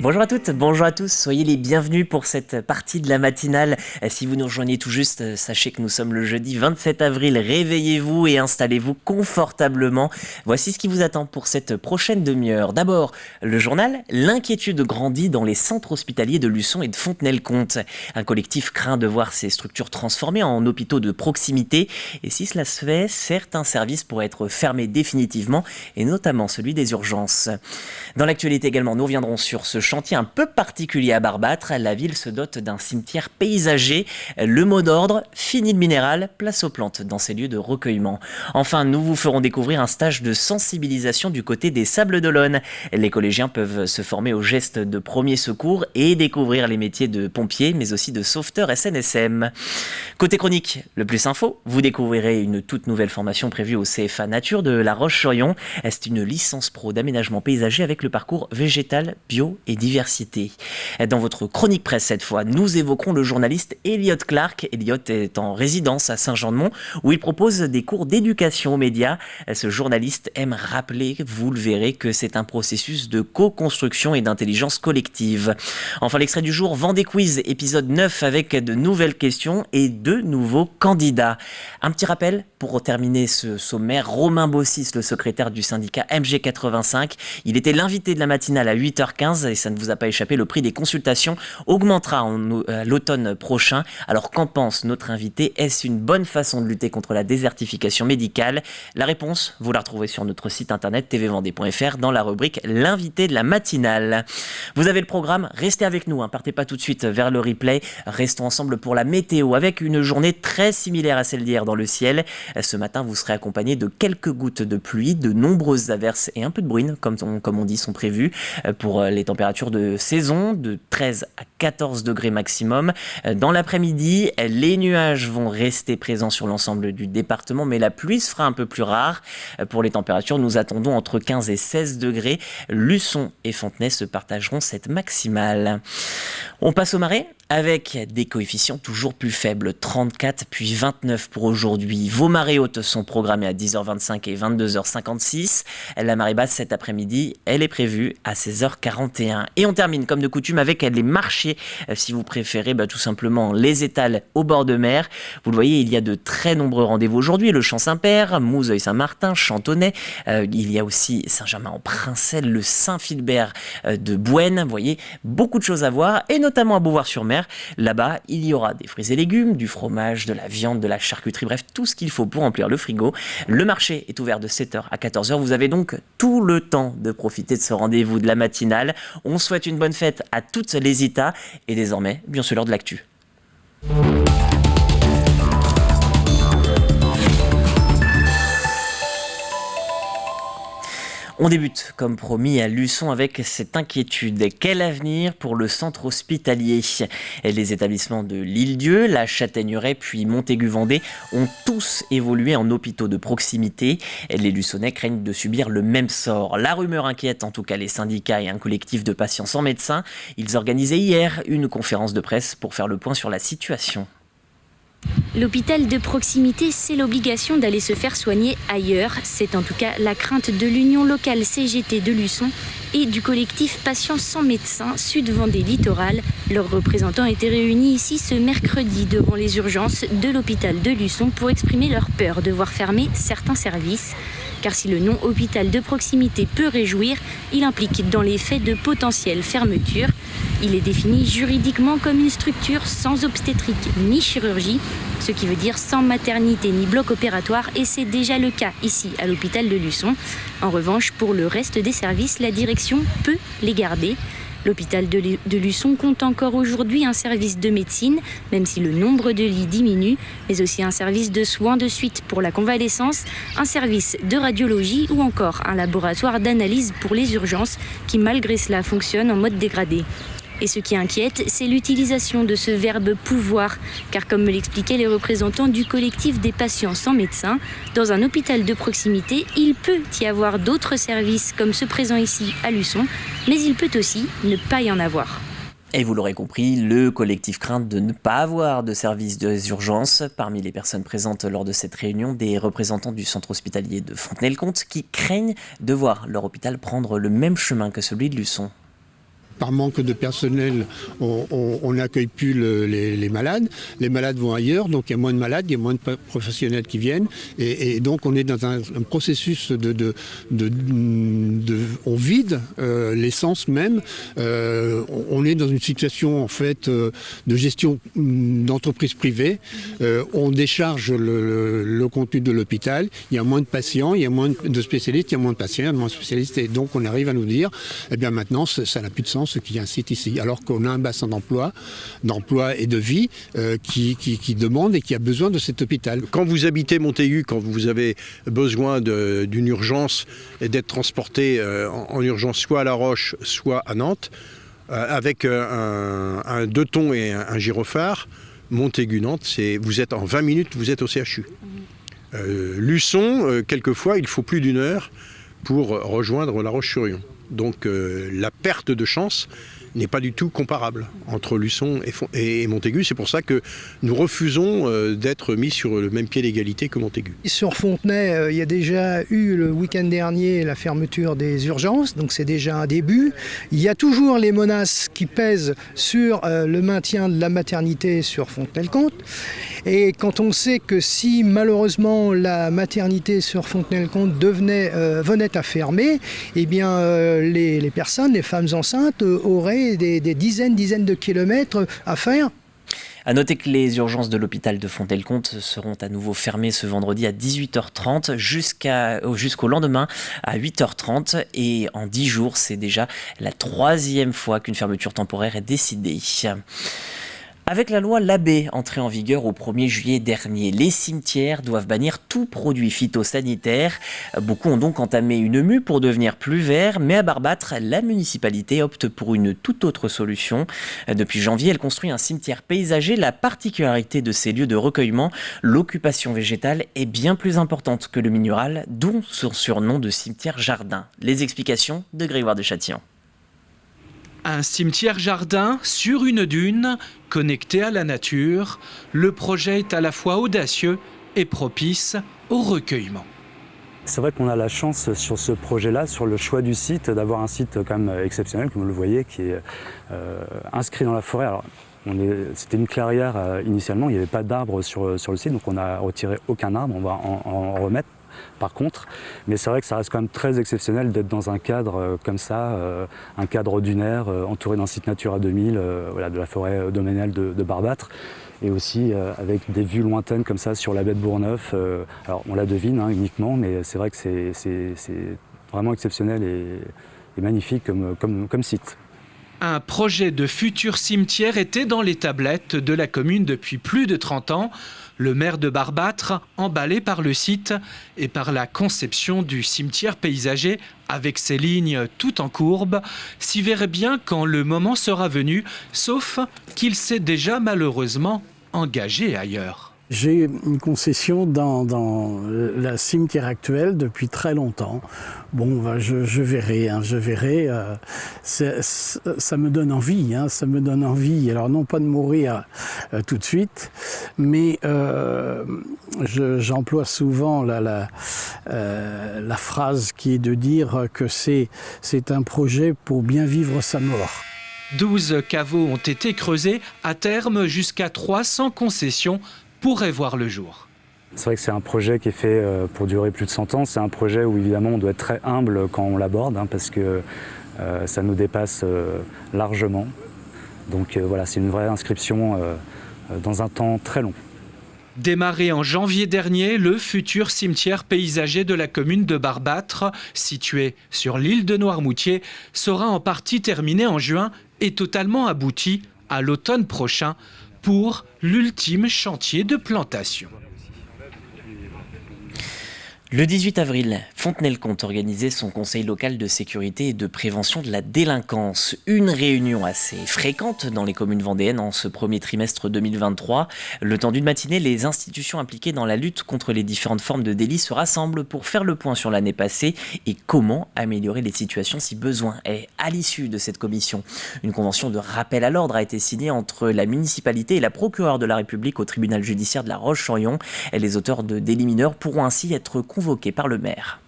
Bonjour à toutes, bonjour à tous, soyez les bienvenus pour cette partie de la matinale. Si vous nous rejoignez tout juste, sachez que nous sommes le jeudi 27 avril, réveillez-vous et installez-vous confortablement. Voici ce qui vous attend pour cette prochaine demi-heure. D'abord, le journal, l'inquiétude grandit dans les centres hospitaliers de Luçon et de Fontenay-le-Comte. Un collectif craint de voir ces structures transformées en hôpitaux de proximité. Et si cela se fait, certains services pourraient être fermés définitivement, et notamment celui des urgences. Dans l'actualité également, nous reviendrons sur ce chantier un peu particulier à Barbâtre. La ville se dote d'un cimetière paysager. Le mot d'ordre, fini le minéral, place aux plantes dans ces lieux de recueillement. Enfin, nous vous ferons découvrir un stage de sensibilisation du côté des Sables d'Olonne. Les collégiens peuvent se former aux gestes de premier secours et découvrir les métiers de pompiers, mais aussi de sauveteur SNSM. Côté chronique, le plus info, vous découvrirez une toute nouvelle formation prévue au CFA Nature de La Roche-sur-Yon. C'est une licence pro d'aménagement paysager avec le parcours végétal, bio et diversité. Dans votre chronique presse cette fois, nous évoquerons le journaliste Elliot Clark. Elliot est en résidence à Saint-Jean-de-Mont où il propose des cours d'éducation aux médias. Ce journaliste aime rappeler, vous le verrez, que c'est un processus de co-construction et d'intelligence collective. Enfin, l'extrait du jour, Vendée Quiz, épisode 9 avec de nouvelles questions et de nouveaux candidats. Un petit rappel pour terminer ce sommaire, Romain Bossis, le secrétaire du syndicat MG85, il était l'invité de la matinale à 8h15 et ça ne vous a pas échappé, le prix des consultations augmentera à l'automne prochain. Alors qu'en pense notre invité? Est-ce une bonne façon de lutter contre la désertification médicale? La réponse, vous la retrouvez sur notre site internet tvvendée.fr dans la rubrique l'invité de la matinale. Vous avez le programme, restez avec nous, partez pas tout de suite vers le replay, restons ensemble pour la météo avec une journée très similaire à celle d'hier dans le ciel. Ce matin, vous serez accompagné de quelques gouttes de pluie, de nombreuses averses et un peu de bruine, comme on dit, sont prévues pour les températures de saison, de 13 à 14 degrés maximum. Dans l'après-midi, les nuages vont rester présents sur l'ensemble du département, mais la pluie se fera un peu plus rare. Pour les températures, nous attendons entre 15 et 16 degrés. Luçon et Fontenay se partageront cette maximale. On passe au marais avec des coefficients toujours plus faibles, 34 puis 29 pour aujourd'hui. Vos marées hautes sont programmées à 10h25 et 22h56. La marée basse cet après-midi, elle est prévue à 16h41. Et on termine comme de coutume avec les marchés, si vous préférez, tout simplement les étals au bord de mer. Vous le voyez, il y a de très nombreux rendez-vous aujourd'hui. Le Champ-Saint-Père, Mouzeuil-Saint-Martin, Chantonnay. Il y a aussi Saint-Germain-en-Princel, le Saint-Philbert de Bouenne. Vous voyez, beaucoup de choses à voir et notamment à Beauvoir-sur-Mer. Là-bas, il y aura des fruits et légumes, du fromage, de la viande, de la charcuterie, bref, tout ce qu'il faut pour remplir le frigo. Le marché est ouvert de 7h à 14h. Vous avez donc tout le temps de profiter de ce rendez-vous de la matinale. On souhaite une bonne fête à toutes les ITA et désormais, bien sûr, l'heure de l'actu. On débute, comme promis, à Luçon avec cette inquiétude. Quel avenir pour le centre hospitalier? Les établissements de l'Île-Dieu, la Châtaigneraie puis Montaigu-Vendée ont tous évolué en hôpitaux de proximité. Les Luçonnais craignent de subir le même sort. La rumeur inquiète en tout cas les syndicats et un collectif de patients sans médecin. Ils organisaient hier une conférence de presse pour faire le point sur la situation. L'hôpital de proximité, c'est l'obligation d'aller se faire soigner ailleurs. C'est en tout cas la crainte de l'Union locale CGT de Luçon et du collectif Patients sans médecin Sud-Vendée Littoral. Leurs représentants étaient réunis ici ce mercredi devant les urgences de l'hôpital de Luçon pour exprimer leur peur de voir fermer certains services. Car si le nom hôpital de proximité peut réjouir, il implique dans les faits de potentielles fermetures. Il est défini juridiquement comme une structure sans obstétrique ni chirurgie, ce qui veut dire sans maternité ni bloc opératoire, et c'est déjà le cas ici à l'hôpital de Luçon. En revanche, pour le reste des services, la direction peut les garder. L'hôpital de Luçon compte encore aujourd'hui un service de médecine, même si le nombre de lits diminue, mais aussi un service de soins de suite pour la convalescence, un service de radiologie ou encore un laboratoire d'analyse pour les urgences qui malgré cela fonctionne en mode dégradé. Et ce qui inquiète, c'est l'utilisation de ce verbe « pouvoir », car comme me l'expliquaient les représentants du collectif des patients sans médecin, dans un hôpital de proximité, il peut y avoir d'autres services comme ceux présents ici à Luçon, mais il peut aussi ne pas y en avoir. Et vous l'aurez compris, le collectif craint de ne pas avoir de service des urgences. Parmi les personnes présentes lors de cette réunion, des représentants du centre hospitalier de Fontenay-le-Comte qui craignent de voir leur hôpital prendre le même chemin que celui de Luçon. par manque de personnel, on n'accueille plus les malades. Les malades vont ailleurs, donc il y a moins de malades, il y a moins de professionnels qui viennent. Et donc on est dans un processus on vide l'essence même. On est dans une situation en fait de gestion d'entreprise privée. On décharge le contenu de l'hôpital. Il y a moins de patients, il y a moins de spécialistes, il y a moins de patients, il y a moins de spécialistes. Et donc on arrive à nous dire, eh bien maintenant ça n'a plus de sens ce qu'il y a un site ici. Alors qu'on a un bassin d'emploi et de vie qui demande et qui a besoin de cet hôpital. Quand vous habitez Montaigu, quand vous avez besoin d'une urgence et d'être transporté en urgence soit à La Roche, soit à Nantes, avec un 2 tons et un gyrophare, Montaigu-Nantes, vous êtes en 20 minutes, vous êtes au CHU. Luçon, quelquefois, il faut plus d'1 heure pour rejoindre La Roche-sur-Yon. Donc la perte de chance n'est pas du tout comparable entre Luçon et Montaigu. C'est pour ça que nous refusons d'être mis sur le même pied d'égalité que Montaigu. Sur Fontenay, il y a déjà eu le week-end dernier la fermeture des urgences, donc c'est déjà un début. Il y a toujours les menaces qui pèsent sur le maintien de la maternité sur Fontenay-le-Comte. Et quand on sait que si malheureusement la maternité sur Fontenay-le-Comte venait à fermer, eh bien les personnes, les femmes enceintes auraient des dizaines de kilomètres à faire. À noter que les urgences de l'hôpital de Fontenay-le-Comte seront à nouveau fermées ce vendredi à 18h30 jusqu'au lendemain à 8h30. Et en 10 jours, c'est déjà la 3e fois qu'une fermeture temporaire est décidée. Avec la loi Labbé, entrée en vigueur au 1er juillet dernier, les cimetières doivent bannir tout produit phytosanitaire. Beaucoup ont donc entamé une mue pour devenir plus verts, mais à Barbâtre, la municipalité opte pour une toute autre solution. Depuis janvier, elle construit un cimetière paysager. La particularité de ces lieux de recueillement, l'occupation végétale est bien plus importante que le minéral, d'où son surnom de cimetière-jardin. Les explications de Grégoire de Châtillon. Un cimetière-jardin sur une dune, connecté à la nature, le projet est à la fois audacieux et propice au recueillement. C'est vrai qu'on a la chance sur ce projet-là, sur le choix du site, d'avoir un site quand même exceptionnel, comme vous le voyez, qui est inscrit dans la forêt. Alors, c'était une clairière initialement, il n'y avait pas d'arbres sur le site, donc on n'a retiré aucun arbre, on va en remettre. Par contre, mais c'est vrai que ça reste quand même très exceptionnel d'être dans un cadre comme ça, un cadre dunaire, entouré d'un site Natura 2000, de la forêt domaniale de Barbâtre, et aussi avec des vues lointaines comme ça sur la baie de Bourgneuf. Alors on la devine uniquement, mais c'est vrai que c'est vraiment exceptionnel et magnifique comme site. Un projet de futur cimetière était dans les tablettes de la commune depuis plus de 30 ans. Le maire de Barbâtre, emballé par le site et par la conception du cimetière paysager avec ses lignes tout en courbe, s'y verrait bien quand le moment sera venu, sauf qu'il s'est déjà malheureusement engagé ailleurs. J'ai une concession dans la cimetière actuelle depuis très longtemps. Bon, je verrai, ça me donne envie, ça me donne envie. Alors non pas de mourir tout de suite, mais j'emploie souvent la phrase qui est de dire que c'est un projet pour bien vivre sa mort. 12 caveaux ont été creusés, à terme jusqu'à 300 concessions pourrait voir le jour. C'est vrai que c'est un projet qui est fait pour durer plus de 100 ans. C'est un projet où évidemment on doit être très humble quand on l'aborde, parce que ça nous dépasse largement. Donc voilà, c'est une vraie inscription dans un temps très long. Démarré en janvier dernier, le futur cimetière paysager de la commune de Barbâtre, situé sur l'île de Noirmoutier, sera en partie terminé en juin et totalement abouti à l'automne prochain pour l'ultime chantier de plantation. Le 18 avril, Fontenay-le-Comte organisait son conseil local de sécurité et de prévention de la délinquance. Une réunion assez fréquente dans les communes vendéennes en ce premier trimestre 2023. Le temps d'une matinée, les institutions impliquées dans la lutte contre les différentes formes de délits se rassemblent pour faire le point sur l'année passée et comment améliorer les situations si besoin est. À l'issue de cette commission, une convention de rappel à l'ordre a été signée entre la municipalité et la procureure de la République au tribunal judiciaire de La Roche-sur-Yon. Les auteurs de délits mineurs pourront ainsi être convoqués par le maire.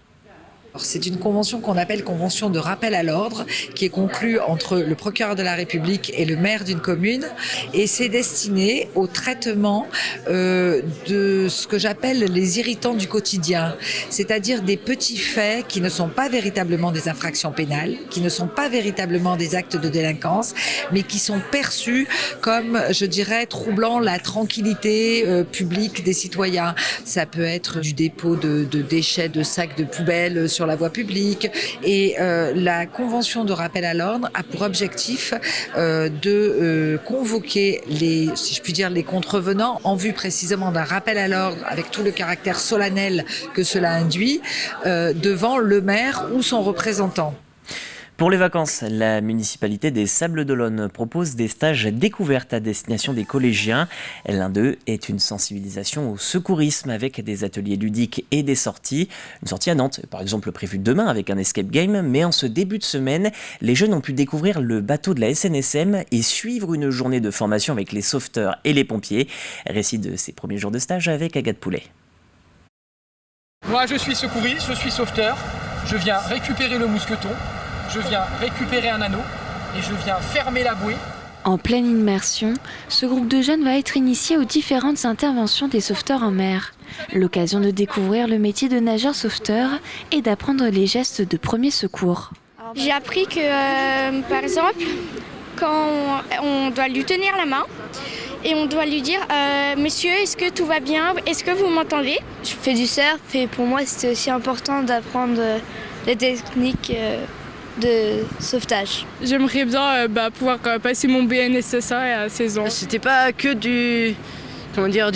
C'est une convention qu'on appelle convention de rappel à l'ordre, qui est conclue entre le procureur de la République et le maire d'une commune, et c'est destiné au traitement de ce que j'appelle les irritants du quotidien, c'est-à-dire des petits faits qui ne sont pas véritablement des infractions pénales, qui ne sont pas véritablement des actes de délinquance, mais qui sont perçus comme, je dirais, troublant la tranquillité publique des citoyens. Ça peut être du dépôt de déchets, de sacs de poubelle sur la voie publique. Et la convention de rappel à l'ordre a pour objectif de convoquer si je puis dire, les contrevenants en vue précisément d'un rappel à l'ordre avec tout le caractère solennel que cela induit devant le maire ou son représentant. Pour les vacances, la municipalité des Sables-d'Olonne propose des stages découvertes à destination des collégiens. L'un d'eux est une sensibilisation au secourisme avec des ateliers ludiques et des sorties. Une sortie à Nantes, par exemple prévue demain avec un escape game, mais en ce début de semaine, les jeunes ont pu découvrir le bateau de la SNSM et suivre une journée de formation avec les sauveteurs et les pompiers. Récit de ces premiers jours de stage avec Agathe Poulet. Moi, je suis secouriste, je suis sauveteur. Je viens récupérer le mousqueton. Je viens récupérer un anneau et je viens fermer la bouée. En pleine immersion, ce groupe de jeunes va être initié aux différentes interventions des sauveteurs en mer. L'occasion de découvrir le métier de nageur-sauveteur et d'apprendre les gestes de premier secours. J'ai appris que, par exemple, quand on doit lui tenir la main et on doit lui dire « Monsieur, est-ce que tout va bien? Est-ce que vous m'entendez ?» Je fais du surf et pour moi, c'était aussi important d'apprendre les techniques de sauvetage. J'aimerais bien pouvoir passer mon BNSSA à 16 ans. C'était pas que du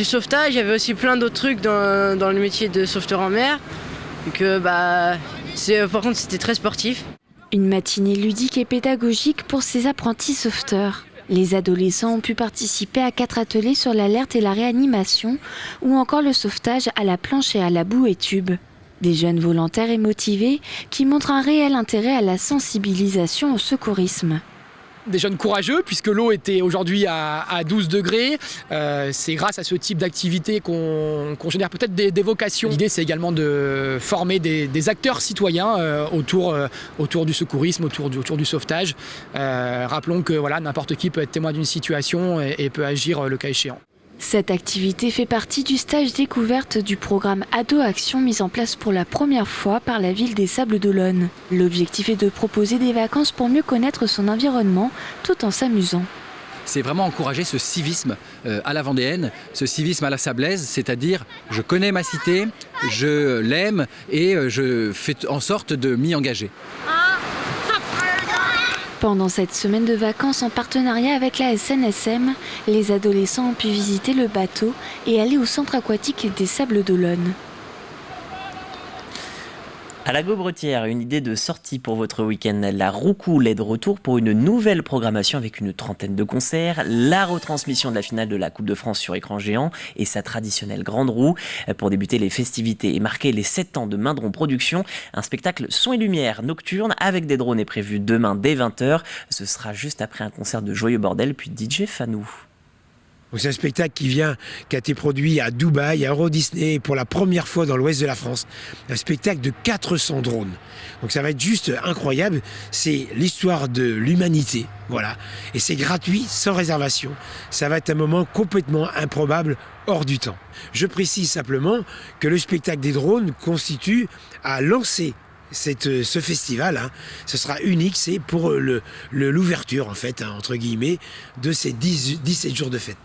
sauvetage, il y avait aussi plein d'autres trucs dans le métier de sauveteur en mer. Et que par contre c'était très sportif. Une matinée ludique et pédagogique pour ces apprentis sauveteurs. Les adolescents ont pu participer à 4 ateliers sur l'alerte et la réanimation, ou encore le sauvetage à la planche et à la bouée tube. Des jeunes volontaires et motivés qui montrent un réel intérêt à la sensibilisation au secourisme. Des jeunes courageux, puisque l'eau était aujourd'hui à 12 degrés. C'est grâce à ce type d'activité qu'on génère peut-être des vocations. L'idée, c'est également de former des acteurs citoyens autour du secourisme, autour du sauvetage. Rappelons que n'importe qui peut être témoin d'une situation et peut agir le cas échéant. Cette activité fait partie du stage découverte du programme Ado Action mis en place pour la première fois par la ville des Sables-d'Olonne. L'objectif est de proposer des vacances pour mieux connaître son environnement tout en s'amusant. C'est vraiment encourager ce civisme à la vendéenne, ce civisme à la sablaise, c'est-à-dire je connais ma cité, je l'aime et je fais en sorte de m'y engager. Pendant cette semaine de vacances en partenariat avec la SNSM, les adolescents ont pu visiter le bateau et aller au centre aquatique des Sables-d'Olonne. À la Gaubretière, une idée de sortie pour votre week-end. La Roucoule est de retour pour une nouvelle programmation avec une trentaine de concerts, la retransmission de la finale de la Coupe de France sur écran géant et sa traditionnelle grande roue. Pour débuter les festivités et marquer les 7 ans de Mindron Productions, un spectacle son et lumière nocturne avec des drones est prévu demain dès 20h. Ce sera juste après un concert de Joyeux Bordel puis DJ Fanou. C'est un spectacle qui a été produit à Dubaï, à Euro Disney, pour la première fois dans l'ouest de la France. Un spectacle de 400 drones. Donc ça va être juste incroyable. C'est l'histoire de l'humanité, voilà. Et c'est gratuit, sans réservation. Ça va être un moment complètement improbable, hors du temps. Je précise simplement que le spectacle des drones constitue à lancer ce festival, ce sera unique, c'est pour l'ouverture, en fait, entre guillemets, de ces 17 jours de fête.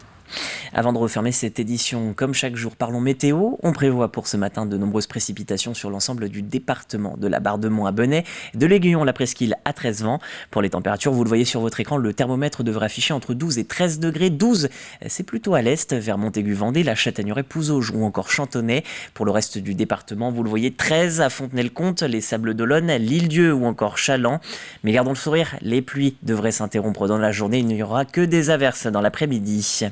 Avant de refermer cette édition, comme chaque jour, parlons météo. On prévoit pour ce matin de nombreuses précipitations sur l'ensemble du département, de la Barre-de-Mont à Benay, de l'Aiguillon à la Presqu'île à 13 vents. Pour les températures, vous le voyez sur votre écran, le thermomètre devrait afficher entre 12 et 13 degrés. 12, c'est plutôt à l'est, vers Montaigu-Vendée, la Châtaigneraie, Pouzauges ou encore Chantonnay. Pour le reste du département, vous le voyez, 13 à Fontenay-le-Comte, les Sables-d'Olonne, l'Île-Dieu ou encore Challans. Mais gardons le sourire, les pluies devraient s'interrompre dans la journée, il n'y aura que des averses dans l'après-midi.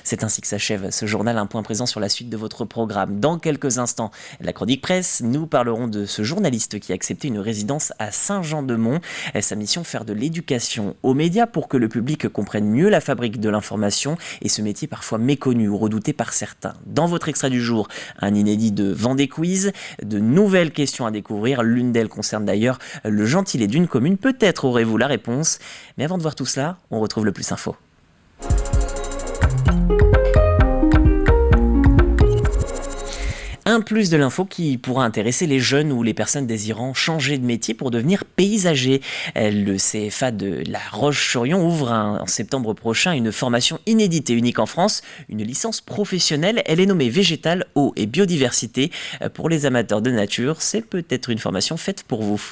C'est ainsi que s'achève ce journal, un point présent sur la suite de votre programme. Dans quelques instants, la chronique presse, nous parlerons de ce journaliste qui a accepté une résidence à Saint-Jean-de-Mont. Sa mission, faire de l'éducation aux médias pour que le public comprenne mieux la fabrique de l'information et ce métier parfois méconnu ou redouté par certains. Dans votre extrait du jour, un inédit de Vendée Quiz, de nouvelles questions à découvrir. L'une d'elles concerne d'ailleurs le gentilé d'une commune. Peut-être aurez-vous la réponse. Mais avant de voir tout cela, on retrouve le Plus Info. Un plus de l'info qui pourra intéresser les jeunes ou les personnes désirant changer de métier pour devenir paysager. Le CFA de La Roche-sur-Yon ouvre en septembre prochain une formation inédite et unique en France, une licence professionnelle. Elle est nommée Végétal, Eau et Biodiversité. Pour les amateurs de nature, c'est peut-être une formation faite pour vous.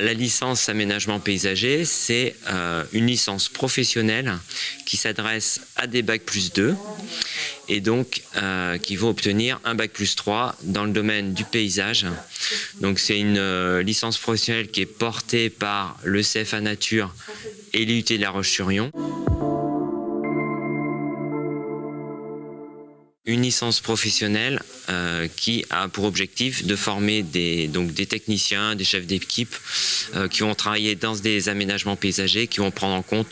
La licence aménagement paysager, c'est une licence professionnelle qui s'adresse à des Bac plus 2 et donc qui vont obtenir un Bac plus 3 dans le domaine du paysage. Donc c'est une licence professionnelle qui est portée par le CFA Nature et l'IUT de La Roche-sur-Yon. Une licence professionnelle qui a pour objectif de former des techniciens, des chefs d'équipe qui vont travailler dans des aménagements paysagers, qui vont prendre en compte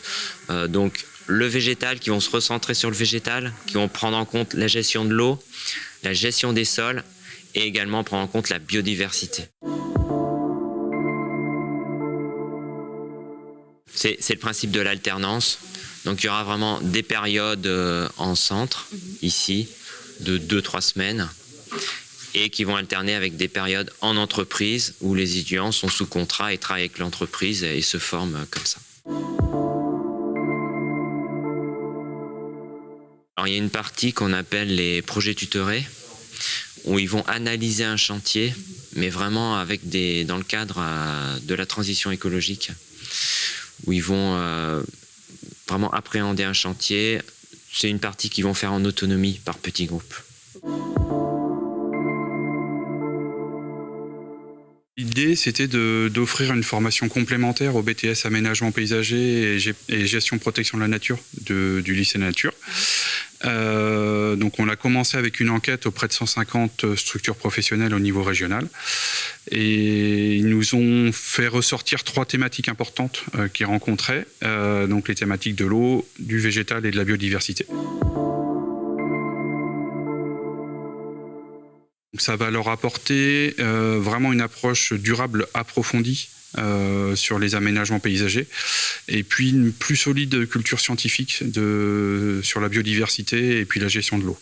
donc le végétal, qui vont se recentrer sur le végétal, qui vont prendre en compte la gestion de l'eau, la gestion des sols et également prendre en compte la biodiversité. C'est le principe de l'alternance. Donc il y aura vraiment des périodes en centre, ici, de 2-3 semaines, et qui vont alterner avec des périodes en entreprise où les étudiants sont sous contrat et travaillent avec l'entreprise et se forment comme ça. Alors il y a une partie qu'on appelle les projets tutorés, où ils vont analyser un chantier, mais vraiment dans le cadre de la transition écologique, où ils vont vraiment appréhender un chantier. C'est une partie qu'ils vont faire en autonomie par petits groupes. L'idée, c'était d'offrir une formation complémentaire au BTS aménagement paysager et gestion protection de la nature du lycée nature. Donc on a commencé avec une enquête auprès de 150 structures professionnelles au niveau régional et ils nous ont fait ressortir 3 thématiques importantes qu'ils rencontraient, donc les thématiques de l'eau, du végétal et de la biodiversité. Donc ça va leur apporter vraiment une approche durable approfondie sur les aménagements paysagers et puis une plus solide culture scientifique sur la biodiversité et puis la gestion de l'eau.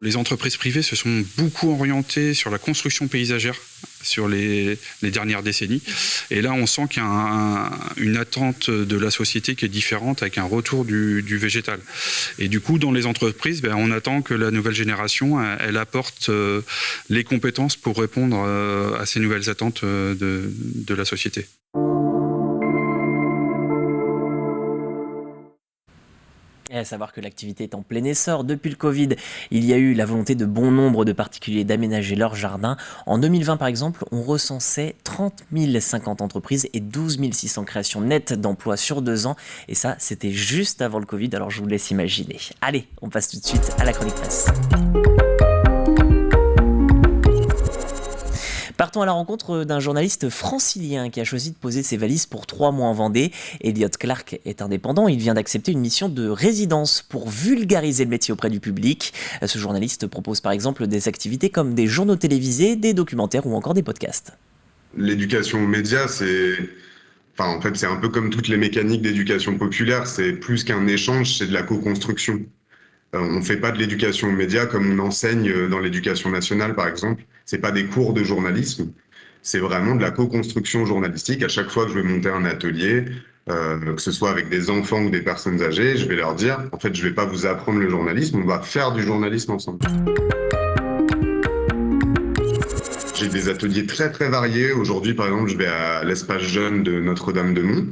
Les entreprises privées se sont beaucoup orientées sur la construction paysagère sur les dernières décennies. Et là, on sent qu'il y a une attente de la société qui est différente avec un retour du végétal. Et du coup, dans les entreprises, on attend que la nouvelle génération, elle apporte les compétences pour répondre à ces nouvelles attentes de la société. Et à savoir que l'activité est en plein essor. Depuis le Covid, il y a eu la volonté de bon nombre de particuliers d'aménager leur jardin. En 2020, par exemple, on recensait 30 050 entreprises et 12 600 créations nettes d'emplois sur 2 ans. Et ça, c'était juste avant le Covid, alors je vous laisse imaginer. Allez, on passe tout de suite à la chronique presse. Partons à la rencontre d'un journaliste francilien qui a choisi de poser ses valises pour 3 mois en Vendée. Elliot Clark est indépendant. Il vient d'accepter une mission de résidence pour vulgariser le métier auprès du public. Ce journaliste propose par exemple des activités comme des journaux télévisés, des documentaires ou encore des podcasts. L'éducation aux médias, c'est un peu comme toutes les mécaniques d'éducation populaire. C'est plus qu'un échange, c'est de la co-construction. On ne fait pas de l'éducation aux médias comme on enseigne dans l'éducation nationale, par exemple. Ce n'est pas des cours de journalisme, c'est vraiment de la co-construction journalistique. À chaque fois que je vais monter un atelier, que ce soit avec des enfants ou des personnes âgées, je vais leur dire, en fait, je ne vais pas vous apprendre le journalisme, on va faire du journalisme ensemble. J'ai des ateliers très très variés. Aujourd'hui, par exemple, je vais à l'espace jeune de Notre-Dame-de-Mont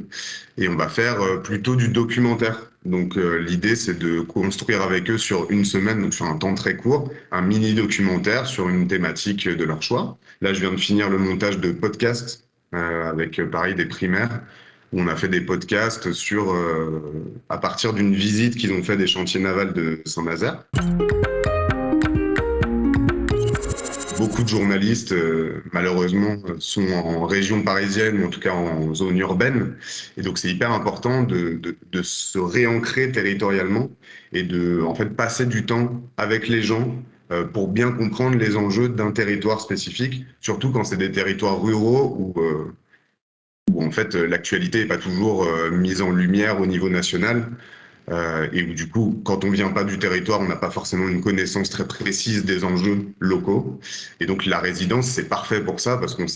et on va faire plutôt du documentaire. Donc l'idée, c'est de construire avec eux sur une semaine, donc sur un temps très court, un mini-documentaire sur une thématique de leur choix. Là, je viens de finir le montage de podcasts avec, pareil, des primaires, où on a fait des podcasts à partir d'une visite qu'ils ont fait des chantiers navals de Saint-Nazaire. Beaucoup de journalistes, malheureusement, sont en région parisienne, ou en tout cas en zone urbaine. Et donc, c'est hyper important de se réancrer territorialement et de en fait, passer du temps avec les gens pour bien comprendre les enjeux d'un territoire spécifique, surtout quand c'est des territoires ruraux où en fait, l'actualité n'est pas toujours mise en lumière au niveau national. Et où du coup, quand on vient pas du territoire, on n'a pas forcément une connaissance très précise des enjeux locaux. Et donc la résidence, c'est parfait pour ça, parce qu'on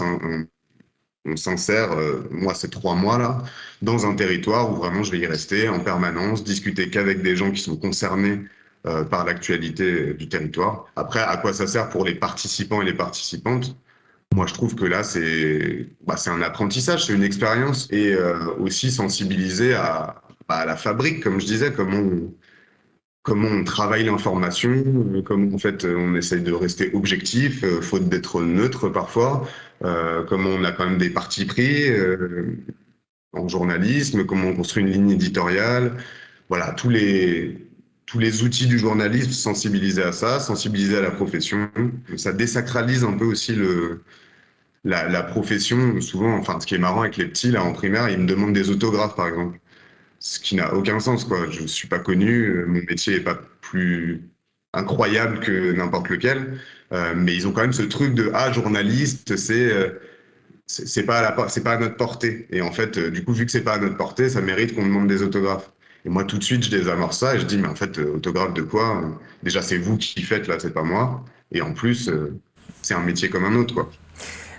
s'insère, moi c'est 3 mois là, dans un territoire où vraiment je vais y rester en permanence, discuter qu'avec des gens qui sont concernés par l'actualité du territoire. Après, à quoi ça sert pour les participants et les participantes ? Moi, je trouve que là, c'est un apprentissage, c'est une expérience, et aussi sensibiliser à la fabrique, comme je disais, comment on travaille l'information, comment en fait on essaye de rester objectif, faute d'être neutre parfois, comment on a quand même des partis pris en journalisme, comment on construit une ligne éditoriale, voilà, tous les outils du journalisme, sensibiliser à ça, sensibiliser à la profession. Ça désacralise un peu aussi la profession. Souvent, enfin, ce qui est marrant avec les petits là en primaire, ils me demandent des autographes par exemple. Ce qui n'a aucun sens, quoi. Je ne suis pas connu, mon métier n'est pas plus incroyable que n'importe lequel, mais ils ont quand même ce truc de journaliste, c'est pas à notre portée. Et en fait, du coup, vu que c'est pas à notre portée, ça mérite qu'on demande des autographes. Et moi, tout de suite, je désamorce ça et je dis, mais en fait, autographe de quoi ? Déjà, c'est vous qui faites là, c'est pas moi. Et en plus, c'est un métier comme un autre, quoi.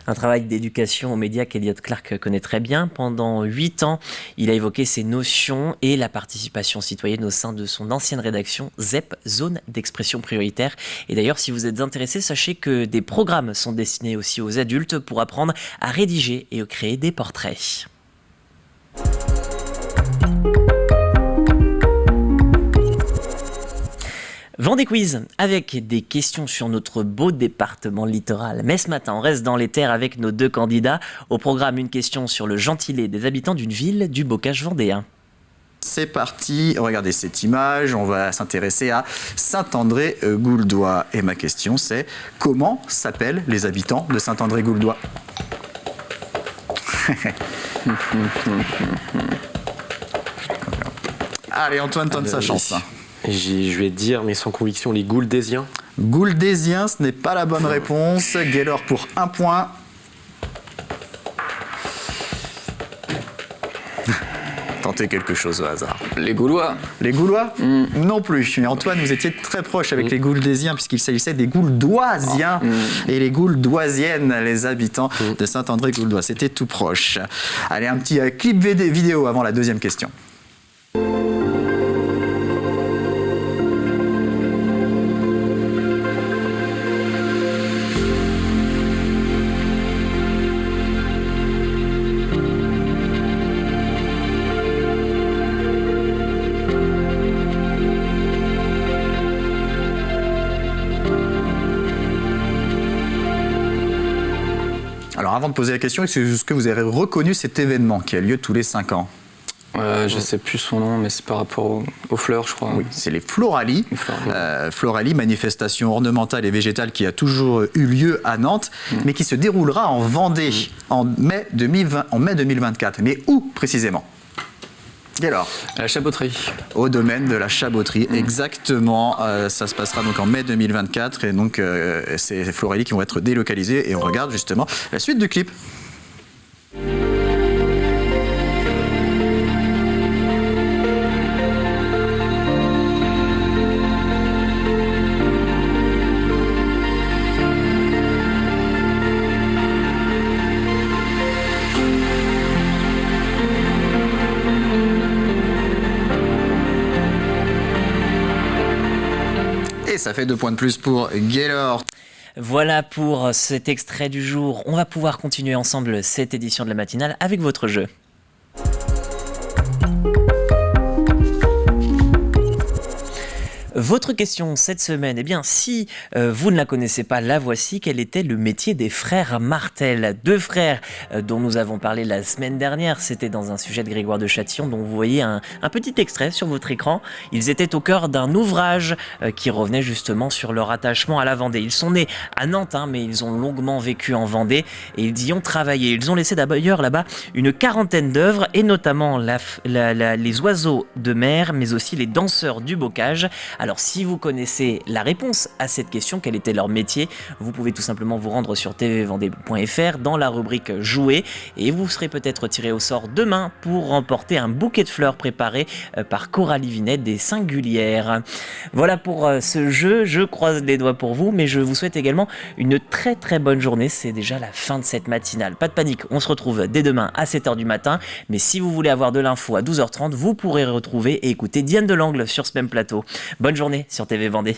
Un travail d'éducation aux médias qu'Elliott Clark connaît très bien. Pendant 8 ans, il a évoqué ces notions et la participation citoyenne au sein de son ancienne rédaction ZEP, Zone d'expression prioritaire. Et d'ailleurs, si vous êtes intéressé, sachez que des programmes sont destinés aussi aux adultes pour apprendre à rédiger et à créer des portraits. Vendée Quiz, avec des questions sur notre beau département littoral. Mais ce matin, on reste dans les terres avec nos 2 candidats. Au programme, une question sur le gentilé des habitants d'une ville du bocage vendéen. C'est parti, regardez cette image, on va s'intéresser à Saint-André-Gouldois. Et ma question c'est, comment s'appellent les habitants de Saint-André-Gouldois ? Allez, Antoine tente sa chance. Je vais dire, mais sans conviction, les Gouldaisiens. Gouldaisiens, ce n'est pas la bonne réponse. Gaylor pour 1 point. Tentez quelque chose au hasard. Les Gaulois. Les Gaulois ? Non plus. Mais Antoine, vous étiez très proche avec les Gouldaisiens, puisqu'il s'agissait des Gouldoisiens et les Gouldoisiennes, les habitants de Saint-André-Gouldois. C'était tout proche. Allez, un petit clip vidéo avant la deuxième question. Avant de poser la question, est-ce que vous avez reconnu cet événement qui a lieu tous les 5 ans ? Je ne sais plus son nom, mais c'est par rapport aux fleurs, je crois. Oui, c'est les Floralies. Floralies, manifestation ornementale et végétale qui a toujours eu lieu à Nantes, mais qui se déroulera en Vendée en mai 2024. Mais où précisément ? Alors, à la Chaboterie. Au domaine de la Chaboterie, exactement. Ça se passera donc en mai 2024 et donc c'est les Floralies qui vont être délocalisées et on regarde justement la suite du clip. Ça fait 2 points de plus pour Gaylor. Voilà pour cet extrait du jour. On va pouvoir continuer ensemble cette édition de la matinale avec votre jeu. Votre question cette semaine, eh bien, si vous ne la connaissez pas, la voici. Quel était le métier des frères Martel? Deux frères dont nous avons parlé la semaine dernière. C'était dans un sujet de Grégoire de Châtillon, dont vous voyez un petit extrait sur votre écran. Ils étaient au cœur d'un ouvrage qui revenait justement sur leur attachement à la Vendée. Ils sont nés à Nantes, mais ils ont longuement vécu en Vendée et ils y ont travaillé. Ils ont laissé d'ailleurs là-bas une quarantaine d'œuvres, et notamment les oiseaux de mer, mais aussi les danseurs du bocage. Alors si vous connaissez la réponse à cette question, quel était leur métier, vous pouvez tout simplement vous rendre sur tvvendée.fr dans la rubrique jouer, et vous serez peut-être tiré au sort demain pour remporter un bouquet de fleurs préparé par Coralie Vinet des Singulières. Voilà pour ce jeu, je croise les doigts pour vous, mais je vous souhaite également une très très bonne journée. C'est déjà la fin de cette matinale. Pas de panique, on se retrouve dès demain à 7h du matin, mais si vous voulez avoir de l'info à 12h30, vous pourrez retrouver et écouter Diane Delangle sur ce même plateau. Bonne journée sur TV Vendée.